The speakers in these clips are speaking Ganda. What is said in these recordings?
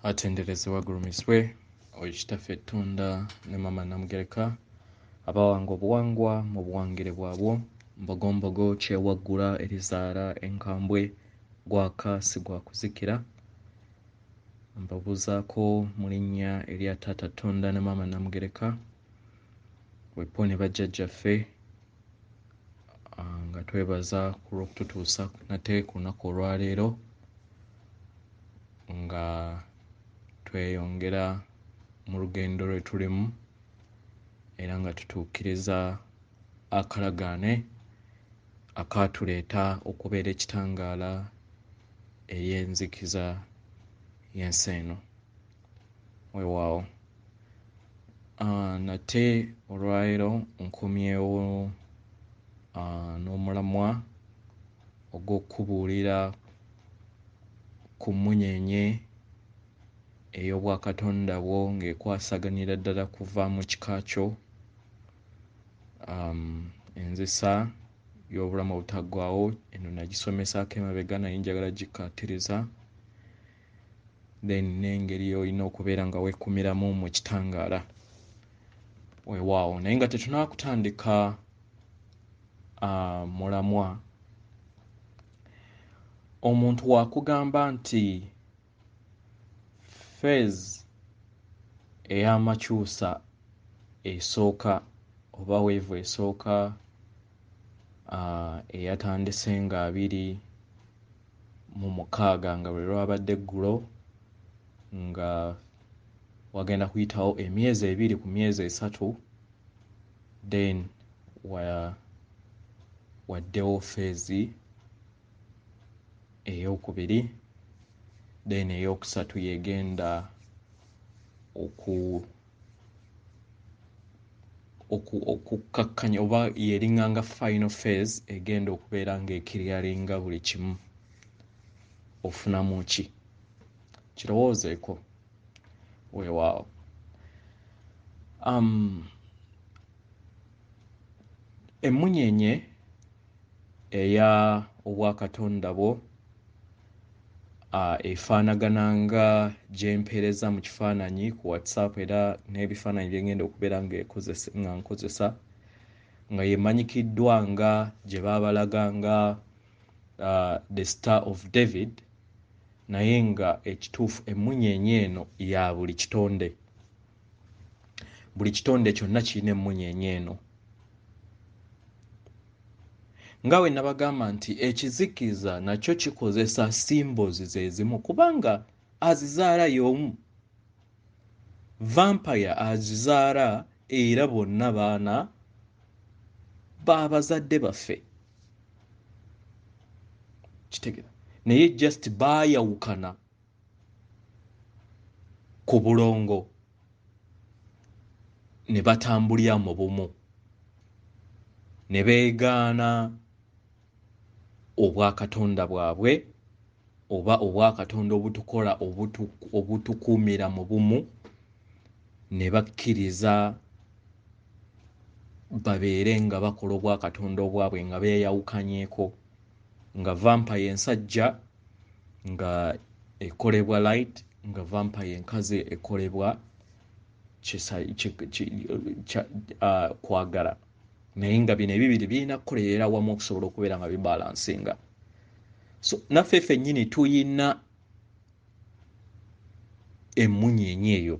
atenderezebwa gulumiswe Oekitaffe Tunda ne Mama Namugereka abawanga obuwangwa mu buwangire bwabwo mbogombogo kyewaggula erizaala enkambwe gwaka si gwa kuzikira mbabuuzaako mu linnya erya Taata Tunda ne Mama Namugereka weponi bajjajjaffe nga twebaza ku lw'okututuusa nate ku lunaku olwaleero nga tweyongera mu lugendo lwe tulimu era nga tutuukiriza akalagaane akaatuleeta okubeera ekitangaala ery'enzikiza y'ensi eno weewaawo. Nate olwaleero nkomyewo n'omulamwa ogw'okubuulira ku mmunyeenye ey'obwakatonda bwo ng'ekwasaganira ddala kuva mu kika kyo, enzisa y'obulamu obutaggwaawo eno nagisomesaako emabega naye njagala gikkaatiriza, then n'engeri y'olina okubeera nga weekumiramu mu kitangaala weewaawo. Naye nga tetunaakutandika mulamwa, omuntu waakugamba nti phase ey'amakyusa esooka oba weevu esooka eyatandise nga 2016 nga lwe lwabadde eggulo, nga wagenda kuyitawo emyezi 2 ku myezi 3 then waddewo phase ey'okubiri then ey'okusatu yegenda okukkakkanya oba yeringa nga final phase egenda okubeera ng'ekiryalinga buli kimu ofunamu ki kirowoozeeko weewaawo. Emmunyeenye eya obwakatonda bwo efaanagana nga gyempeereza mu kifaananyi ku WhatsApp era n'ebifaananyi bye ngenda okubeera nga nkozesa nga yemanyikiddwa nga gye baabalaga nga the Star of David, naye nga ekituufu emmunyeenye eno ya buli kitonde. Buli kitonde kyonna kirina emmunyeenye eno. Nga bwe nabagamba nti ekizikiza nakyo kikozesa symbols ze zimu kubanga azizaala y'omu. Vampire azizaala era bonna baana baabazadde baffe. Kitegera. Naye just baayawukana ku bulongo ne batambulira mu bumu ne beegaana obwakatonda bwabwe oba obwakatonda obutukola obutukuumira mu bumu ne bakkiriza babeere nga bakola obwakatonda obwabwe nga beeyawukanyeeko, nga vampire ensajja nga ekolebwa light, nga vampire enkazi ekolebwa kwagala, naye nga bino ebibiri birina kukolerera wamu okusobola okubeera nga bibalansinga. So naffe ffennyini tuyina emmunyeenye eyo,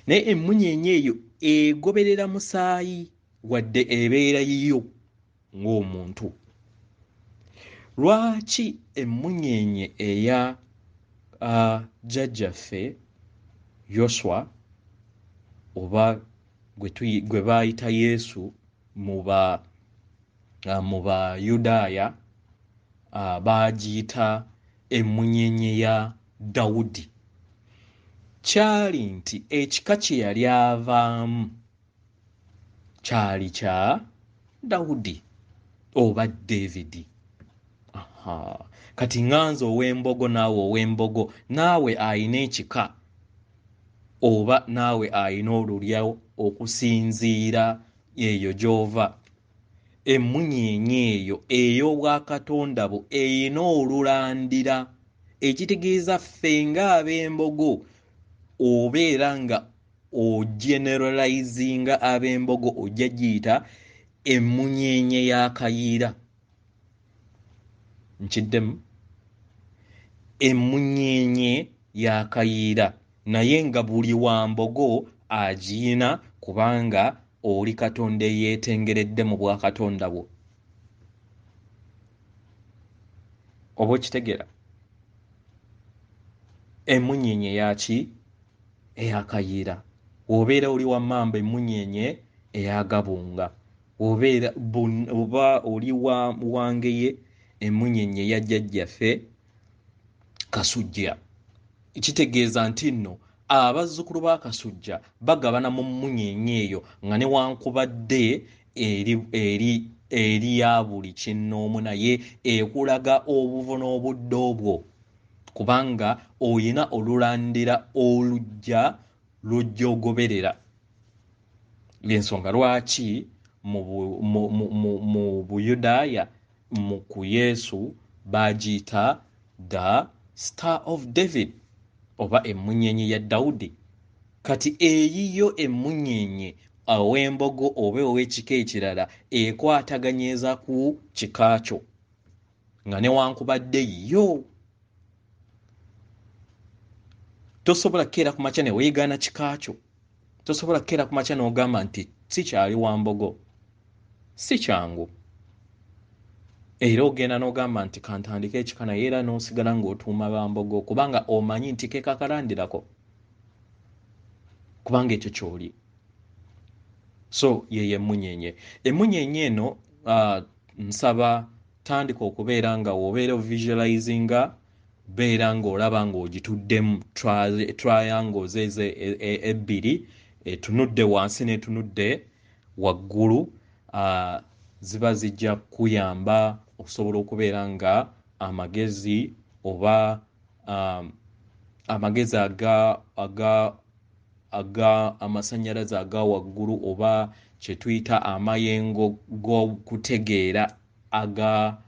naye emmunyeenye eyo egoberera musaayi wadde ebeera yiyo ng'omuntu. Lwaki emmunyeenye eya jjajjaffe Yoswa oba gwe baayita Yesu mu Bayudaaya baagiyita emmunyeenye ya Dawudi? Kyali nti ekika kye yali avaamu kyali kya Dawudi oba Davidi. Kati ŋŋanze ow'embogo naawe ow'embogo, naawe ayina ekika oba naawe ayina olulya okusinziira eyo gy'ova. Emmunyeenye eyo ey'obwakatonda bwo eyina olulandira ekitegeeza ffe nga ab'embogo obeera nga ogeneralizinga ab'embogo ojja giyita emmunyeenye y'akayiira. Nkiddemu emmunyeenye y'akayiira naye nga buli wa mbogo agiyina kubanga oli Katonda eyeetengeredde mu bwakatonda bwo. Oba okitegeera? Emmunyeenye yaki? Ey'akayiira. Obeera oli wa mmamba emmunyeenye ey'agabunga. Oba oli wa ngeye emmunyeenye ya jjajjaffe Kasujja. Kitegeeza nti nno abazzukulu ba Kasujja bagabana mu mmunyeenye eyo nga newankubadde eri ya buli kinnoomu naye ekulaga obuvo n'obudde obwo kubanga oyina olulandira olujja lw'ojjogoberera. Y'ensonga lwaki mu Buyudaaya ku Yesu bagiyita the Star of David oba emmunyeenye ya Dawudi. Kati eyiyo emmunyeenye ow'embogo oba ow'ekika ekirala ekwataganyiza ku kika kyo nga newankubadde yo tosobola kukeera ku makya ne weegaana kika kyo. Tosobola kukeera ku makya n'ogamba nti sikyali wa mbogo. Si kyangu. Era ogenda n'ogamba nti kantandika ekika naye era n'osigala ng'otuuma ba mbogo kubanga omanyi nti ke kakalandirako kubanga ekyo ky'oli. So yeyo emmunyeenye. Emmunyeenye eno nsaba tandika okubeera nga w'obeera visualizinga beera ng'olaba ng'ogituddemu triangles ezo ebbiri etunudde wansi n'etunudde waggulu. Ziba zijja kuyamba okusobola okubeera nga amagezi oba amagezi amasannyalaze aga waggulu oba kye tuyita amayengo g'okutegeera aga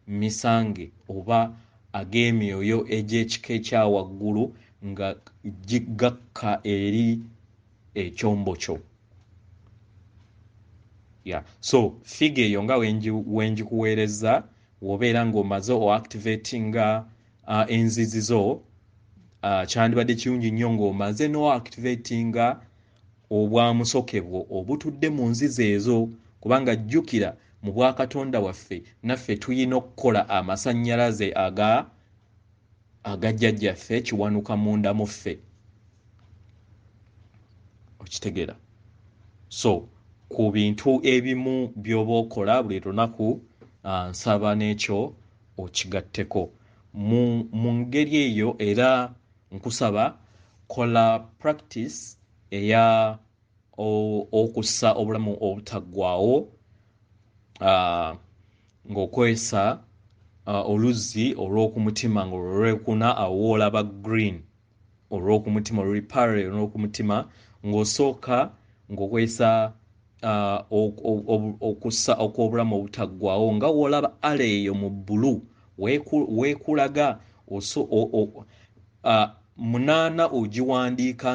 misange oba ag'emyoyo egy'ekika ekya waggulu nga gigakka eri ekyombo kyo. So figa eyo nga wenjikuweereza w'obeera ng'omaze oactivatinga enzizi zo, kyandibadde kirungi nnyo ng'omaze n'oactivatinga obwamusoke bwo obutudde mu nzizi ezo kubanga jjukira mu bwakatonda waffe naffe tuyina okukola amasannyalaze aga jjajjaffe kiwanuka munda mu ffe. Okitegeera? So ku bintu ebimu by'oba okola buli lunaku nsaba n'ekyo okigatteko mu ngeri eyo. Era nkusaba kola practice eya okussa obulamu obutaggwaawo ng'okozesa oluzzi olw'okumutima ng'olwekuna awo olaba green olw'okumutima oluli parallel olw'okumutima ng'osooka ng'okozesa okussa okw'obulamu obutaggwaawo nga w'olaba ala eyo mu bbulu weekulaga munaana ogiwandiika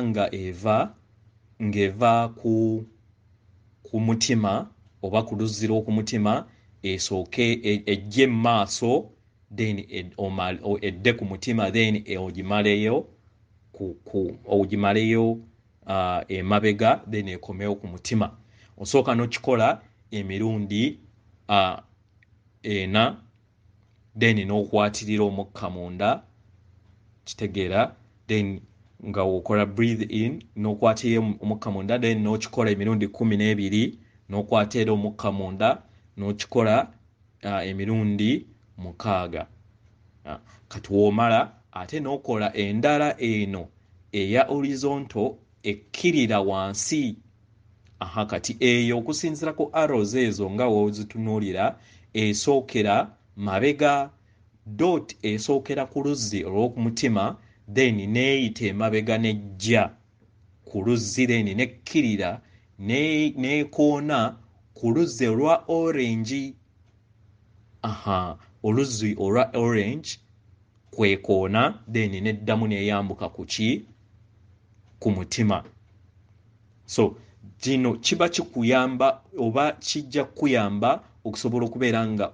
ng'eva ku mutima oba ku luzzi lw'okumutima esooke ejje mu maaso then edde ku mutima then ogimaleyo emabega then ekomewo ku mutima. Osooka n'okikola emirundi 4 then n'okwatirira omukka munda. Kitegeera? Then nga okola breathe in n'okwatirira omukka munda then n'okikola emirundi 12 n'okwatira omukka munda n'okikola emirundi 6. Kati w'omala ate n'okola endala eno eya horizontal ekkirira wansi. Kati eyo okusinziira ku arrows ezo nga w'ozitunuulira esookera mabega, dot esookera ku luzzi olw'okumutima then neeyita emabega nejja ku luzzi then nekkirira neekoona ku luzzi olwa orange. Oluzzi olwa orange kwekoona then neddamu neyambuka ku mutima. So kino kiba kikuyamba oba kijja kukuyamba okusobola okubeera nga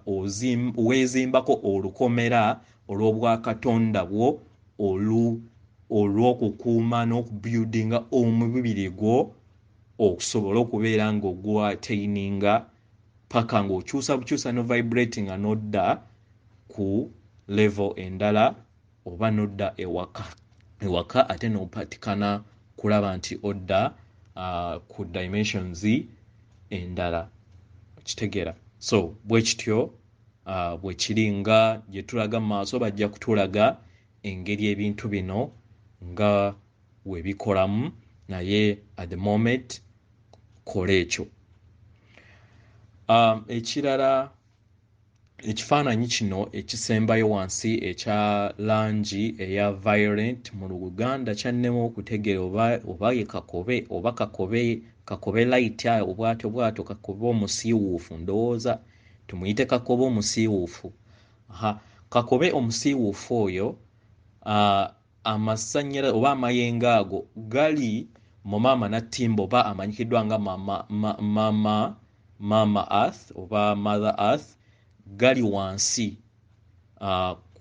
weezimbako olukomera olw'obwakatonda bwo olw'okukuuma n'okubuildinga omubiri gwo okusobola okubeera nga ogwataininga paka ng'okyusa no vibrating n'odda ku level endala oba n'odda ewaka ate n'opatikana kulaba nti odda ku dimensions endala. Okitegeera? So bwe kityo bwe kiri nga gye tulaga mu maaso bajja kutulaga engeri ebintu bino nga we bikolamu, naye at the moment kola ekyo. Ekirala, ekifaananyi kino ekisembayo wansi ekya langi eya violet mu Luganda kyannema okutegeera oba ye kakobe oba kakobe light obwato kakobe omusiiwuufu, ndowooza tumuyite kakobe omusiiwuufu. Kakobe omusiiwuufu oyo amasannyalaze oba amayengo ago gali mu maama Nattimba oba amanyikiddwa nga Mama Earth oba Mother Earth, gali wansi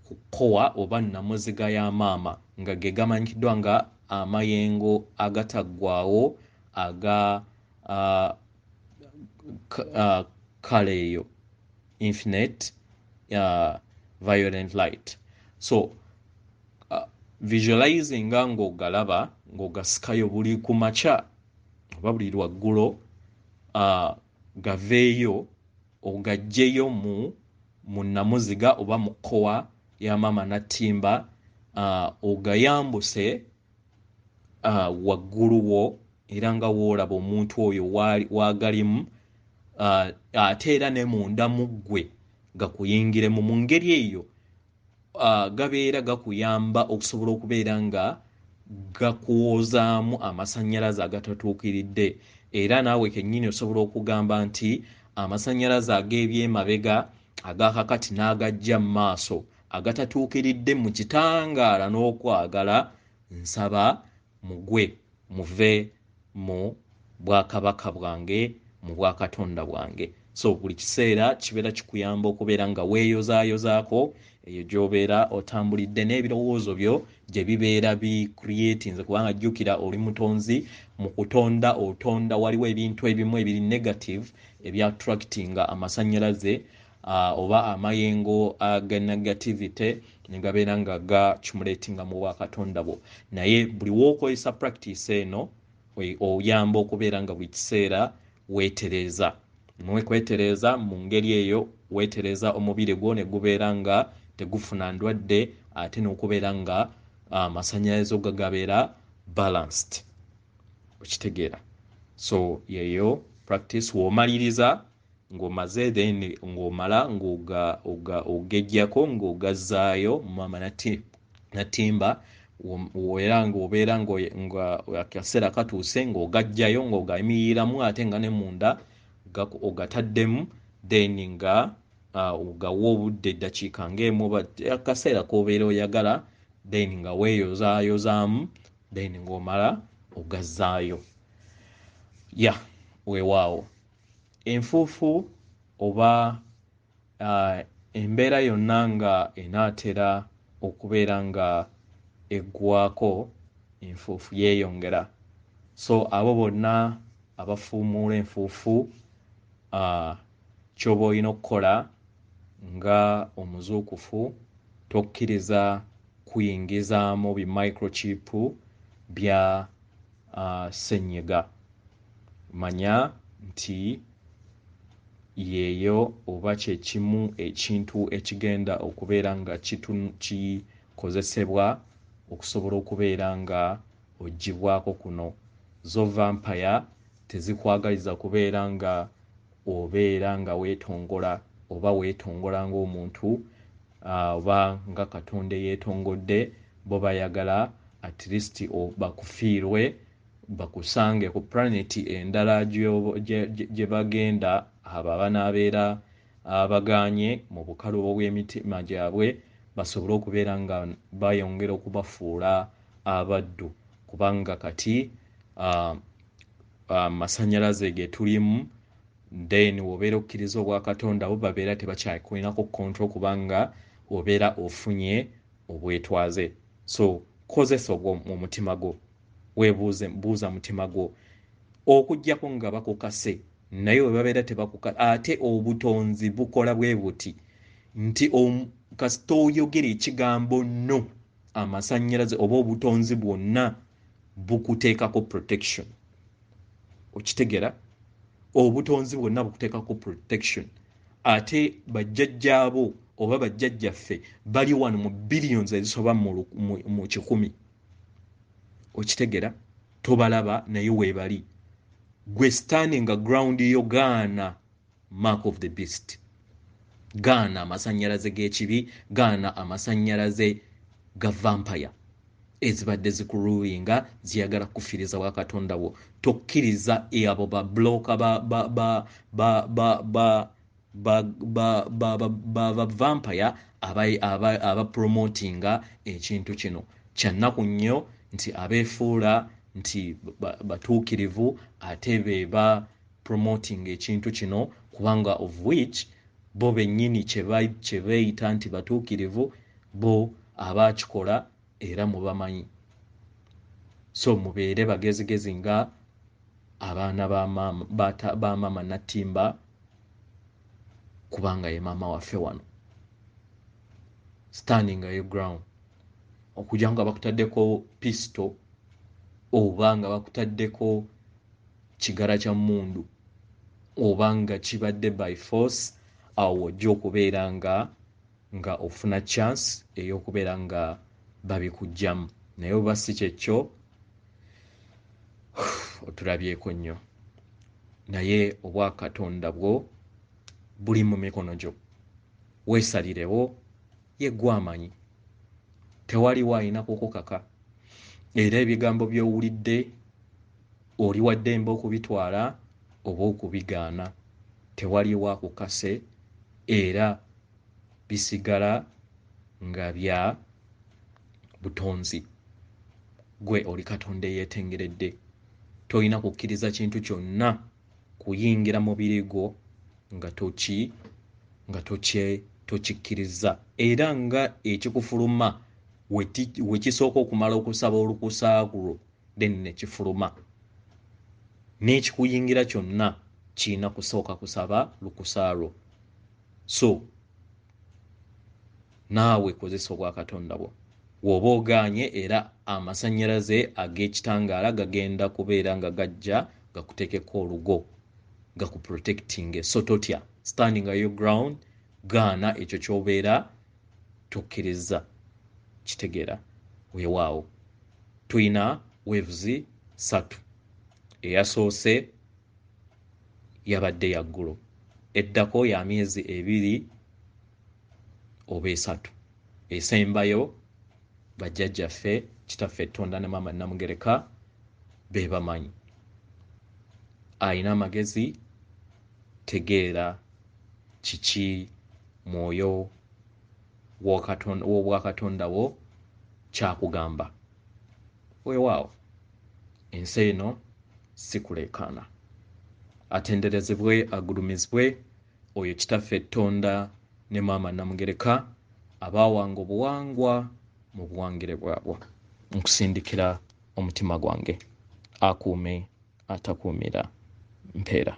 ku kowa oba namuziga ya maama nga ge gamanyikiddwa nga amayengo agataggwaawo aga kale eyo infinite violent light. So visualizinga ng'ogalaba ng'ogasikayo buli ku makya oba buli lwaggulo, gaveeyo ogaggyeyo mu namuziga oba mu kowa ya maama Nattimba, ogayambuse waggulu wo era nga woolaba omuntu oyo waagalimu, ate era ne munda mu ggwe gakuyingiremu. Mu ngeri eyo gabeera gakuyamba okusobola okubeera nga gakuwozaamu amasannyalaze agatatuukiridde, era naawe kennyini osobola okugamba nti amasannyalaze ag'ebyemabega agakakati n'agajja mu maaso agatatuukiridde mu kitangaala n'okwagala, nsaba mugwe muve mu bwakabaka bwange, mu bwakatonda bwange. So buli kiseera kibeera kikuyamba okubeera nga weeyozaayozaako eyo gy'obeera otambulidde n'ebirowoozo byo gye bibeera bicreatinze, kubanga jjukira oli mutonzi. Mu kutonda otonda waliwo ebintu ebimu ebiri negative ebyattractinga amasannyalaze oba amayengo aga negativity ne gabeera nga gakimulatinga mu bwakatonda bwo. Naye buli w'okozesa practice eno oyamba okubeera nga buli kiseera weetereza. Mwekwetereza mu ngeri eyo weetereza omubiri gwo ne gubeera nga tegufuna ndwadde, ate n'okubeera nga amasannyalaze go gabeera balanced. Okitegeera? So yeyo practice w'omaliriza ng'omaze then ng'omala ng'ogejjako ng'ogazzaayo mu maama Nattimba, era ng'obeera ng'akaseera katuuse ng'ogajjayo ng'ogayimiriramu ate nga ne munda ogataddemu, then nga ogawa obudde eddakiika ng'emu akaseera k'obeera oyagala, then nga weeyozaayozaamu, then ng'omala ogazzaayo. Weewaawo enfuufu oba embeera yonna nga enaatera okubeera nga eggwaako, enfuufu yeeyongera. So abo bonna abafuumuula enfuufu, ky'oba olina okukola nga omuzuukufu, tokkiriza kuyingizaamu bi-microchip bya ssenyiga. Manya nti yeeyo oba kye kimu ekintu ekigenda okubeera nga kikozesebwa okusobola okubeera nga oggyibwako kuno. Zo vampire tezikwagaliza kubeera nga obeera nga weetongola oba weetongola ng'omuntu oba nga Katonda yeetongodde. Bo bayagala at least bakufiirwe, bakusange ku planeti endala gye bagenda abo abanaabeera abagaanye mu bukalu bw'emitima gyabwe, basobole okubeera nga bayongera okubafuula abaddu kubanga kati amasannyalaze ge tulimu then wobeera okkiriza obwakatonda bo babeera tebakyakulinako control kubanga obeera ofunye obwetwaze. So kozesa ogwo mu mutima gwo, buuza mutima gwo okuggyako nga bakukase naye we babeera tebakukase. Ate obutonzi bukola bwe buti nti kasita oyogera ekigambo no, amasannyalaze oba obutonzi bwonna bukuteekako protection. Okitegera? Obutonzi bwonna bukuteekako protection. Ate bajjajjaabo oba bajjajjaffe bali wano mu billions ezisoba mu 100. Okitegera? Tobalaba naye weebali. Gwe standing ground yo gaana mark of the beast. Gaana amasannyalaze g'ekibi, gaana amasannyalaze ga vampire ezibadde zikurulinga ziyagala kufiriza wakatonda wo. Tokkiriza abo ba bloka ba vampire aba promotinga ekintu kino. Kyannaku nnyo nti abeefuula nti batuukirivu ate be ba promoting ekintu kino kubanga of which bo bennyini kye beeyita nti batuukirivu bo abakikola era mubamanyi. So mubeere bagezigezi nga abaana ba maama Nattimba kubanga ye maama waffe wano. Standing your ground. Okujja nga bakutaddeko pisto oba nga bakutaddeko kigala kya mmundu oba nga kibadde by force, awo ojja okubeera nga ofuna chance ey'okubeera nga babikugjamu. Naye oba si kyekyo otulabyeko nnyo. Naye obwakatonda bwo buli mu mikono gyo. Weesalirewo ye gw'amanyi. Tewaliwo alina kukukaka. Era ebigambo by'owulidde oli wa ddembe okubitwala oba okubigaana. Tewaliwo akukase era bisigala nga bya butonzi. Gwe oli Katonda eyeetengeredde. Tolina kukkiriza kintu kyonna kuyingira mubiri gwo nga tokikkiriza. Era nga ekikufuluma we kisooka okumala okusaba olukusa lwo then ne kifuluma. N'ekikuyingira kyonna kirina kusooka kusaba lukusa lwo. So naawe kozesa obwakatonda bwo. W'oba ogaanye era amasannyalaze ag'ekitangaala gagenda kubeera nga gajja gakuteekeko olugo gakuprotecting. So totya. Standing your ground, gaana ekyo ky'obeera tokkiriza. Kitegeera? Weewaawo. Tuyina waves 3. Eyasoose yabadde yaggulu. Eddako ya myezi 2 oba 3. Esembayo bajjajjaffe kitaffe Tonda ne maama Namugereka be bamanyi. Ayina amagezi, tegeera kiki mwoyo w'obwakatonda wo kyakugamba. Weewaawo, ensi eno si kuleekaana. Atenderezebwe agulumizibwe oyo kitaffe Tonda ne maama Namugereka abaawanga obuwangwa mu buwangire bwabwe. Nkusindikira omutima gwange. Akuume atakuumira mpeera.